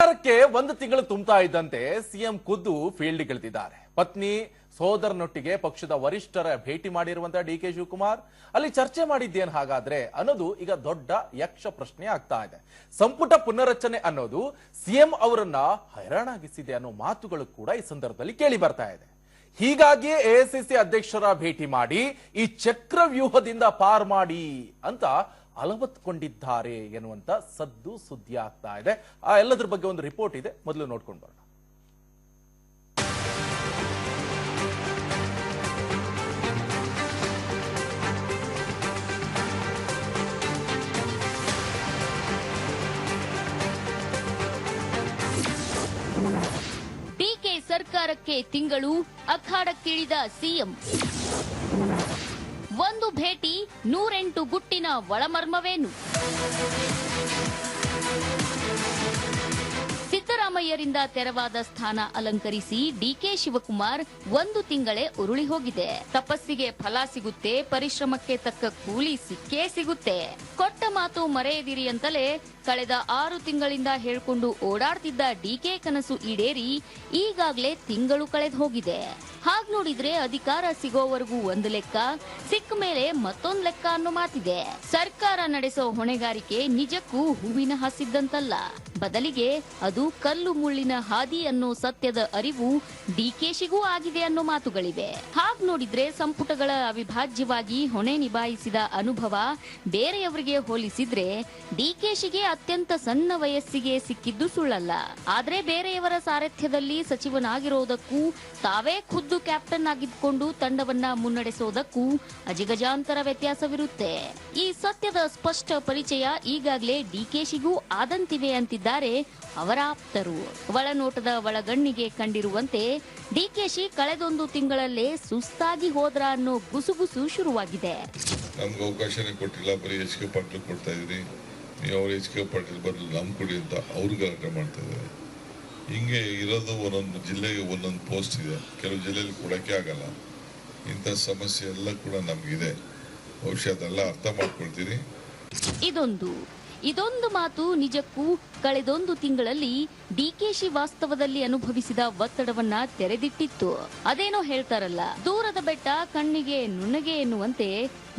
ಸರ್ಕಾರಕ್ಕೆ ಒಂದು ತಿಂಗಳು ತುಂಬುತ್ತಾ ಇದ್ದಂತೆ ಸಿಎಂ ಖುದ್ದು ಫೀಲ್ಡ್ಗಿಳಿದಿದ್ದಾರೆ. ಪತ್ನಿ ಸೋದರನೊಟ್ಟಿಗೆ ಪಕ್ಷದ ವರಿಷ್ಠರ ಭೇಟಿ ಮಾಡಿರುವಂತಹ ಡಿಕೆ ಶಿವಕುಮಾರ್ ಅಲ್ಲಿ ಚರ್ಚೆ ಮಾಡಿದ್ದೇನು ಹಾಗಾದ್ರೆ ಅನ್ನೋದು ಈಗ ದೊಡ್ಡ ಯಕ್ಷ ಪ್ರಶ್ನೆ ಆಗ್ತಾ ಇದೆ. ಸಂಪುಟ ಪುನರಚನೆ ಅನ್ನೋದು ಸಿಎಂ ಅವರನ್ನ ಹೈರಾಣಾಗಿಸಿದೆ ಅನ್ನೋ ಮಾತುಗಳು ಕೂಡ ಈ ಸಂದರ್ಭದಲ್ಲಿ ಕೇಳಿ ಬರ್ತಾ ಇದೆ. ಹೀಗಾಗಿಯೇ ಎಐಸಿಸಿ ಅಧ್ಯಕ್ಷರ ಭೇಟಿ ಮಾಡಿ ಈ ಚಕ್ರವ್ಯೂಹದಿಂದ ಪಾರ್ ಮಾಡಿ ಅಂತ ಅಲವತ್ಕೊಂಡಿದ್ದಾರೆ ಎನ್ನುವಂತ ಸದ್ದು ಸುದ್ದಿ ಆಗ್ತಾ ಇದೆ. ಆ ಎಲ್ಲದರ ಬಗ್ಗೆ ಒಂದು ರಿಪೋರ್ಟ್ ಇದೆ, ಮೊದಲು ನೋಡ್ಕೊಂಡು ಬರೋಣ. ಡಿಕೆ ಸರ್ಕಾರಕ್ಕೆ ತಿಂಗಳು, ಅಖಾಡಕ್ಕಿಳಿದ ಸಿಎಂ. ಒಂದು ಭೇಟಿ, 108 ಗುಟ್ಟಿನ ಒಳಮರ್ಮವೇನು? ಸಿದ್ದರಾಮಯ್ಯರಿಂದ ತೆರವಾದ ಸ್ಥಾನ ಅಲಂಕರಿಸಿ ಡಿಕೆ ಶಿವಕುಮಾರ್ ಒಂದು ತಿಂಗಳೇ ಉರುಳಿ ಹೋಗಿದೆ. ತಪಸ್ಸಿಗೆ ಫಲ ಸಿಗುತ್ತೆ, ಪರಿಶ್ರಮಕ್ಕೆ ತಕ್ಕ ಕೂಲಿ ಸಿಕ್ಕೇ ಸಿಗುತ್ತೆ. ಕೊಟ್ಟ ಮಾತು ಮರೆಯದಿರಿ ಅಂತಲೇ ಕಳೆದ 6 ತಿಂಗಳಿಂದ ಹೇಳ್ಕೊಂಡು ಓಡಾಡ್ತಿದ್ದ ಡಿಕೆ ಕನಸು ಈಡೇರಿ ಈಗಾಗಲೇ ತಿಂಗಳು ಕಳೆದು ಹೋಗಿದೆ. ಹಾಗ್ ನೋಡಿದ್ರೆ ಅಧಿಕಾರ ಸಿಗೋವರೆಗೂ ಒಂದು ಲೆಕ್ಕ, ಸಿಕ್ಕ ಮೇಲೆ ಮತ್ತೊಂದು ಲೆಕ್ಕ ಅನ್ನೋ ಮಾತಿದೆ. ಸರ್ಕಾರ ನಡೆಸೋ ಹೊಣೆಗಾರಿಕೆ ನಿಜಕ್ಕೂ ಹೂವಿನ ಹಾಸಿದ್ದಂತಲ್ಲ, ಬದಲಿಗೆ ಅದು ಕಲ್ಲು ಮುಳ್ಳಿನ ಹಾದಿ ಅನ್ನೋ ಸತ್ಯದ ಅರಿವು ಡಿಕೆಶಿಗೂ ಆಗಿದೆ ಅನ್ನೋ ಮಾತುಗಳಿವೆ. ಹಾಗ್ ನೋಡಿದ್ರೆ ಸಂಪುಟಗಳ ಅವಿಭಾಜ್ಯವಾಗಿ ಹೊಣೆ ನಿಭಾಯಿಸಿದ ಅನುಭವ ಬೇರೆಯವರಿಗೆ ಹೋಲಿಸಿದ್ರೆ ಡಿಕೆಶಿಗೆ ಅತ್ಯಂತ ಸಣ್ಣ ವಯಸ್ಸಿಗೆ ಸಿಕ್ಕಿದ್ದು ಸುಳ್ಳಲ್ಲ. ಆದ್ರೆ ಬೇರೆಯವರ ಸಾರಥ್ಯದಲ್ಲಿ ಸಚಿವನಾಗಿರೋದಕ್ಕೂ ತಾವೇ ಖುದ್ದು ಕ್ಯಾಪ್ಟನ್ ಆಗಿದ್ಕೊಂಡು ತಂಡವನ್ನ ಮುನ್ನಡೆಸೋದಕ್ಕೂ ಅಜಗಜಾಂತರ ವ್ಯತ್ಯಾಸವಿರುತ್ತೆ. ಈ ಸತ್ಯದ ಸ್ಪಷ್ಟ ಪರಿಚಯ ಈಗಾಗಲೇ ಡಿಕೆಶಿಗೂ ಆದಂತಿವೆ ಅಂತಿದ್ದಾರೆ ಅವರ ಆಪ್ತರು. ಒಳನೋಟದ ಒಳಗಣ್ಣಿಗೆ ಕಂಡಿರುವಂತೆ ಡಿಕೆಶಿ ಕಳೆದೊಂದು ತಿಂಗಳಲ್ಲೇ ಸುಸ್ತಾಗಿ ಹೋದ್ರ ಅನ್ನೋ ಗುಸುಗುಸು ಶುರುವಾಗಿದೆ. ನಮ್ಗೆ ಅವಕಾಶನೇ ಕೊಟ್ಟಿಲ್ಲ, ಬರೀ HK ಪಾಟೀಲ್ ಕೊಡ್ತಾ ಇದ್ರಿ, ನೀವು ಅವ್ರು HK ಪಾಟೀಲ್ ಬರಲು ನಮ್ ಕೊಡಿ ಅಂತ ಅವ್ರು ಗಲಾಟೆ ಮಾಡ್ತಾ ಇದ್ದಾರೆ. ಹಿಂಗೆ ಇರೋದು ಒಂದೊಂದು ಜಿಲ್ಲೆಗೆ ಒಂದೊಂದು ಪೋಸ್ಟ್ ಇದೆ, ಕೆಲವು ಜಿಲ್ಲೆಯಲ್ಲಿ ಕೊಡಕ್ಕೆ ಆಗಲ್ಲ. ಇಂಥ ಸಮಸ್ಯೆ ಎಲ್ಲ ಕೂಡ ನಮ್ಗಿದೆ. ಬಹುಶಃ ಅದೆಲ್ಲ ಅರ್ಥ ಮಾಡ್ಕೊಳ್ತೀರಿ. ಇದೊಂದು ಮಾತು ನಿಜಕ್ಕೂ ಕಳೆದೊಂದು ತಿಂಗಳಲ್ಲಿ ಡಿಕೆಶಿ ವಾಸ್ತವದಲ್ಲಿ ಅನುಭವಿಸಿದ ಒತ್ತಡವನ್ನ ತೆರೆದಿಟ್ಟಿತ್ತು. ಅದೇನೋ ಹೇಳ್ತಾರಲ್ಲ, ದೂರದ ಬೆಟ್ಟ ಕಣ್ಣಿಗೆ ನುಣ್ಣಗೆ ಎನ್ನುವಂತೆ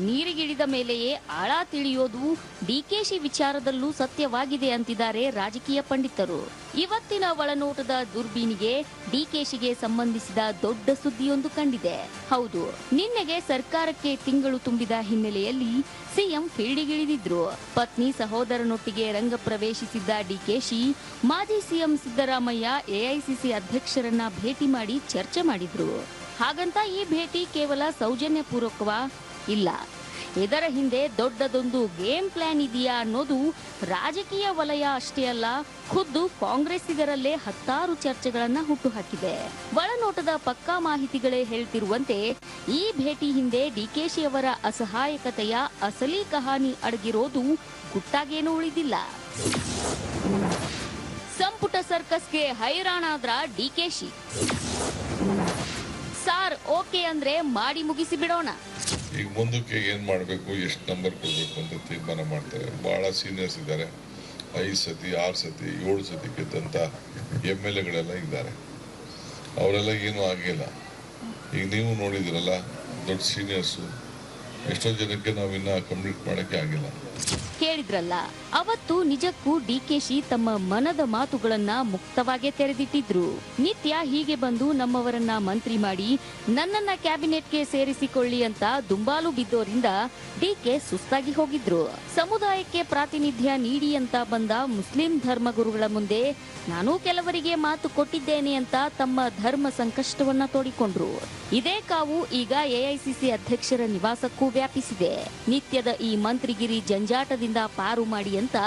ನೀರಿಗಿಳಿದ ಮೇಲೆಯೇ ಆಳ ತಿಳಿಯೋದು ಡಿಕೆಶಿ ವಿಚಾರದಲ್ಲೂ ಸತ್ಯವಾಗಿದೆ ಅಂತಿದ್ದಾರೆ ರಾಜಕೀಯ ಪಂಡಿತರು. ಇವತ್ತಿನ ಒಳನೋಟದ ದುರ್ಬೀನಿಗೆ ಡಿಕೆಶಿಗೆ ಸಂಬಂಧಿಸಿದ ದೊಡ್ಡ ಸುದ್ದಿಯೊಂದು ಕಂಡಿದೆ. ಹೌದು, ನಿನ್ನೆಗೆ ಸರ್ಕಾರಕ್ಕೆ ತಿಂಗಳು ತುಂಬಿದ ಹಿನ್ನೆಲೆಯಲ್ಲಿ ಸಿಎಂ ಫೀಲ್ಡಿಗಿಳಿದಿದ್ರು. ಪತ್ನಿ ಸಹೋದರನೊಟ್ಟಿಗೆ ರಂಗ ಪ್ರವೇಶಿಸಿದ್ದ ಡಿಕೆಶಿ ಮಾಜಿ ಸಿಎಂ ಸಿದ್ದರಾಮಯ್ಯ ಎಐಸಿಸಿ ಅಧ್ಯಕ್ಷರನ್ನ ಭೇಟಿ ಮಾಡಿ ಚರ್ಚೆ ಮಾಡಿದ್ರು. ಹಾಗಂತ ಈ ಭೇಟಿ ಕೇವಲ ಸೌಜನ್ಯ ಪೂರ್ವಕವಾ? ಇಲ್ಲ, ಇದರ ಹಿಂದೆ ದೊಡ್ಡದೊಂದು ಗೇಮ್ ಪ್ಲಾನ್ ಇದೆಯಾ ಅನ್ನೋದು ರಾಜಕೀಯ ವಲಯ ಅಷ್ಟೇ ಅಲ್ಲ, ಖುದ್ದು ಕಾಂಗ್ರೆಸ್ಸಿಗರಲ್ಲೇ ಹತ್ತಾರು ಚರ್ಚೆಗಳನ್ನ ಹುಟ್ಟುಹಾಕಿದೆ. ಒಳನೋಟದ ಪಕ್ಕಾ ಮಾಹಿತಿಗಳೇ ಹೇಳ್ತಿರುವಂತೆ ಈ ಭೇಟಿ ಹಿಂದೆ ಡಿಕೆಶಿ ಅವರ ಅಸಹಾಯಕತೆಯ ಅಸಲಿ ಕಹಾನಿ ಅಡಗಿರೋದು ಗುಟ್ಟಾಗೇನೂ ಉಳಿದಿಲ್ಲ. ಸಂಪುಟ ಸರ್ಕಸ್ಗೆ ಹೈರಾಣಾದ್ರ ಡಿಕೆಶಿ. ಸಾರ್ ಓಕೆ ಅಂದ್ರೆ ಮಾಡಿ ಮುಗಿಸಿ ಬಿಡೋಣ. ಈಗ ಮುಂದಕ್ಕೆ ಏನ್ ಮಾಡಬೇಕು, ಎಷ್ಟು ನಂಬರ್ ಕೊಡಬೇಕು ಅಂತ ತೀರ್ಮಾನ ಮಾಡ್ತಾರೆ. ಬಹಳ ಸೀನಿಯರ್ಸ್ ಇದ್ದಾರೆ, 5 ಸತಿ 6 ಸತಿ 7 ಸತಿ ಗೆದ್ದಂತ MLAಗಳೆಲ್ಲ ಇದ್ದಾರೆ. ಅವರೆಲ್ಲ ಏನೂ ಆಗಿಲ್ಲ. ಈಗ ನೀವು ನೋಡಿದಿರಲ್ಲ, ದೊಡ್ಡ ಸೀನಿಯರ್ಸು ಎಷ್ಟೋ ಜನಕ್ಕೆ ನಾವಿನ್ನ ಕಂಪ್ಲೀಟ್ ಮಾಡಕ್ಕೆ ಆಗಿಲ್ಲ. ಕೇಳಿದ್ರಲ್ಲ, ಅವತ್ತು ನಿಜಕ್ಕೂ ಡಿಕೆಶಿ ತಮ್ಮ ಮನದ ಮಾತುಗಳನ್ನ ಮುಕ್ತವಾಗಿ ತೆರೆದಿಟ್ಟಿದ್ರು. ನಿತ್ಯ ಹೀಗೆ ಬಂದು ನಮ್ಮವರನ್ನ ಮಂತ್ರಿ ಮಾಡಿ ನನ್ನನ್ನ ಕ್ಯಾಬಿನೆಟ್ಗೆ ಸೇರಿಸಿಕೊಳ್ಳಿ ಅಂತ ದುಂಬಾಲು ಬಿದ್ದೋರಿಂದ ಡಿಕೆ ಸುಸ್ತಾಗಿ ಹೋಗಿದ್ರು. ಸಮುದಾಯಕ್ಕೆ ಪ್ರಾತಿನಿಧ್ಯ ನೀಡಿ ಅಂತ ಬಂದ ಮುಸ್ಲಿಂ ಧರ್ಮಗುರುಗಳ ಮುಂದೆ ನಾನು ಕೆಲವರಿಗೆ ಮಾತು ಕೊಟ್ಟಿದ್ದೇನೆ ಅಂತ ತಮ್ಮ ಧರ್ಮ ಸಂಕಷ್ಟವನ್ನ ತೋಡಿಕೊಂಡ್ರು. ಇದೇ ಕಾವು ಈಗ ಎಐಸಿಸಿ ಅಧ್ಯಕ್ಷರ ನಿವಾಸಕ್ಕೂ ವ್ಯಾಪಿಸಿದೆ. ನಿತ್ಯದ ಈ ಮಂತ್ರಿಗಿರಿ ಜಂಜಾಟದಿಂದ ಪಾರು ಮಾಡಿ ಅಂತ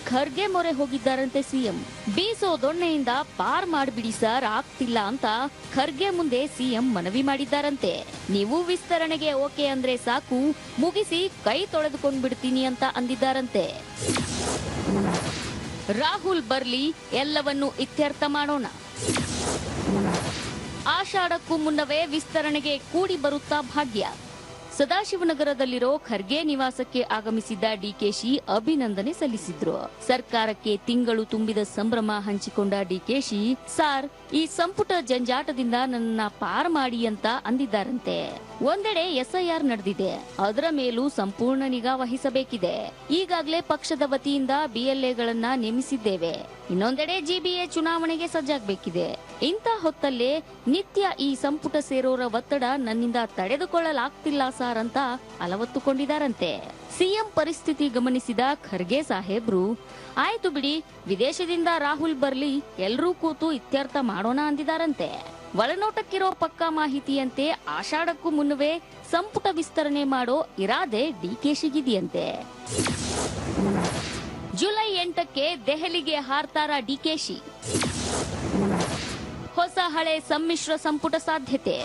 ಖರ್ಗೆ ಮೊರೆ ಹೋಗಿದ್ದಾರಂತೆ ಸಿಎಂ. ಬೀಸೋ ದೊಣ್ಣೆಯಿಂದ ಪಾರ್ ಮಾಡಿಬಿಡಿ ಸರ್, ಆಗ್ತಿಲ್ಲ ಅಂತ ಖರ್ಗೆ ಮುಂದೆ ಸಿಎಂ ಮನವಿ ಮಾಡಿದ್ದಾರಂತೆ. ನೀವು ವಿಸ್ತರಣೆಗೆ ಓಕೆ ಅಂದ್ರೆ ಸಾಕು, ಮುಗಿಸಿ ಕೈ ತೊಳೆದುಕೊಂಡು ಬಿಡ್ತೀನಿ ಅಂತ ಅಂದಿದ್ದಾರಂತೆ. ರಾಹುಲ್ ಬರ್ಲಿ, ಎಲ್ಲವನ್ನು ಇತ್ಯರ್ಥ ಮಾಡೋಣ. ಆಷಾಢಕ್ಕೂ ಮುನ್ನವೇ ವಿಸ್ತರಣೆಗೆ ಕೂಡಿ ಬರುತ್ತಾ ಭಾಗ್ಯ. ಸದಾಶಿವನಗರದಲ್ಲಿರೋ ಖರ್ಗೆ ನಿವಾಸಕ್ಕೆ ಆಗಮಿಸಿದ್ದ ಡಿಕೆಶಿ ಅಭಿನಂದನೆ ಸಲ್ಲಿಸಿದ್ರು. ಸರ್ಕಾರಕ್ಕೆ ತಿಂಗಳು ತುಂಬಿದ ಸಂಭ್ರಮ ಹಂಚಿಕೊಂಡ ಡಿಕೆಶಿ, ಸಾರ್, ಈ ಸಂಪುಟ ಜಂಜಾಟದಿಂದ ನನ್ನ ಪಾರ್ ಮಾಡಿ ಅಂತ ಅಂದಿದ್ದಾರಂತೆ. ಒಂದೆಡೆ ಎಸ್ಐಆರ್ ನಡೆದಿದೆ, ಅದರ ಮೇಲೂ ಸಂಪೂರ್ಣ ನಿಗಾ ವಹಿಸಬೇಕಿದೆ. ಈಗಾಗಲೇ ಪಕ್ಷದ ವತಿಯಿಂದ ಬಿಎಲ್ಎಗಳನ್ನ ನೇಮಿಸಿದ್ದೇವೆ. ಇನ್ನೊಂದೆಡೆ ಜಿಬಿಎ ಚುನಾವಣೆಗೆ ಸಜ್ಜಾಗಬೇಕಿದೆ. ಇಂಥ ಹೊತ್ತಲ್ಲೇ ನಿತ್ಯ ಈ ಸಂಪುಟ ಸೇರೋರ ಒತ್ತಡ ನನ್ನಿಂದ ತಡೆದುಕೊಳ್ಳಲಾಗ್ತಿಲ್ಲ ಸಾರ್ ಅಂತ ಅಲವತ್ತುಕೊಂಡಿದ್ದಾರಂತೆ. ಸಿಎಂ ಪರಿಸ್ಥಿತಿ ಗಮನಿಸಿದ ಖರ್ಗೆ ಸಾಹೇಬ್ರು, ಆಯ್ತು ಬಿಡಿ, ವಿದೇಶದಿಂದ ರಾಹುಲ್ ಬರ್ಲಿ, ಎಲ್ರೂ ಕೂತು ಇತ್ಯರ್ಥ ಮಾಡೋಣ ಅಂದಿದ್ದಾರಂತೆ. ಒಳನೋಟಕ್ಕಿರೋ ಪಕ್ಕಾ ಮಾಹಿತಿಯಂತೆ ಆಷಾಢಕ್ಕೂ ಮುನ್ನವೇ ಸಂಪುಟ ವಿಸ್ತರಣೆ ಮಾಡೋ ಇರಾದೆ ಡಿಕೆಶಿಗಿದೆಯಂತೆ. ಜುಲೈ 8ಕ್ಕೆ ದೆಹಲಿಗೆ ಹಾರ್ತಾರ ಡಿಕೆಶಿ. ಹೊಸ ಹಳೆ ಸಮ್ಮಿಶ್ರ ಸಂಪುಟ ಸಾಧ್ಯತೆ.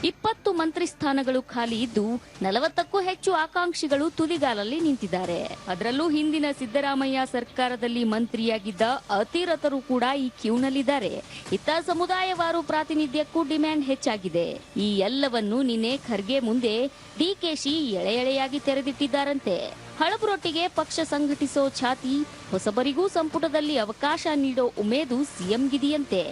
20 ಮಂತ್ರಿ ಸ್ಥಾನಗಳು ಖಾಲಿ ಇದ್ದು 40ಕ್ಕೂ ಹೆಚ್ಚು ಆಕಾಂಕ್ಷಿಗಳು ತುದಿಗಾಲಲ್ಲಿ ನಿಂತಿದ್ದಾರೆ. ಅದರಲ್ಲೂ ಹಿಂದಿನ ಸಿದ್ದರಾಮಯ್ಯ ಸರ್ಕಾರದಲ್ಲಿ ಮಂತ್ರಿಯಾಗಿದ್ದ ಅತಿರಥರು ಕೂಡ ಈ ಕ್ಯೂನಲ್ಲಿದ್ದಾರೆ. ಇತ್ತ ಸಮುದಾಯವಾರು ಪ್ರಾತಿನಿಧ್ಯಕ್ಕೂ ಡಿಮ್ಯಾಂಡ್ ಹೆಚ್ಚಾಗಿದೆ. ಈ ಎಲ್ಲವನ್ನು ನಿನ್ನೆ ಖರ್ಗೆ ಮುಂದೆ ಡಿಕೆಶಿ ಎಳೆಯಾಗಿ ತೆರೆದಿಟ್ಟಿದ್ದಾರಂತೆ. ಹಳಬರೊಟ್ಟಿಗೆ ಪಕ್ಷ ಸಂಘಟಿಸೋ ಛಾತಿ, ಹೊಸಬರಿಗೂ ಸಂಪುಟದಲ್ಲಿ ಅವಕಾಶ ನೀಡೋ ಉಮೇದು ಸಿಎಂಗಿದೆಯಂತೆ.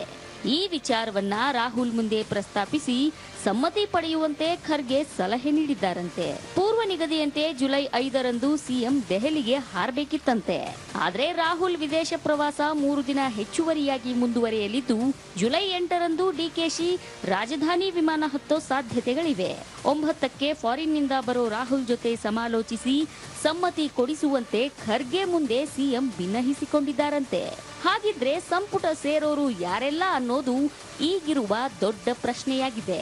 ಈ ವಿಚಾರವನ್ನ ರಾಹುಲ್ ಮುಂದೆ ಪ್ರಸ್ತಾಪಿಸಿ ಸಮ್ಮತಿ ಪಡೆಯುವಂತೆ ಖರ್ಗೆ ಸಲಹೆ ನೀಡಿದ್ದಾರಂತೆ. ಪೂರ್ವ ನಿಗದಿಯಂತೆ ಜುಲೈ 5ರಂದು ಸಿಎಂ ದೆಹಲಿಗೆ ಹಾರಬೇಕಿತ್ತಂತೆ. ಆದ್ರೆ ರಾಹುಲ್ ವಿದೇಶ ಪ್ರವಾಸ 3 ದಿನ ಹೆಚ್ಚುವರಿಯಾಗಿ ಮುಂದುವರಿಯಲಿದ್ದು, ಜುಲೈ 8ರಂದು ಡಿಕೆಶಿ ರಾಜಧಾನಿ ವಿಮಾನ ಹತ್ತೋ ಸಾಧ್ಯತೆಗಳಿವೆ. 9ಕ್ಕೆ ಫಾರಿನ್ನಿಂದ ಬರೋ ರಾಹುಲ್ ಜೊತೆ ಸಮಾಲೋಚಿಸಿ ಸಮ್ಮತಿ ಕೊಡಿಸುವಂತೆ ಖರ್ಗೆ ಮುಂದೆ ಸಿಎಂ ಭಿನ್ನಹಿಸಿಕೊಂಡಿದ್ದಾರಂತೆ. ಹಾಗಿದ್ರೆ ಸಂಪುಟ ಸೇರೋರು ಯಾರೆಲ್ಲ ಅನ್ನೋದು ಈಗಿರುವ ದೊಡ್ಡ ಪ್ರಶ್ನೆಯಾಗಿದೆ.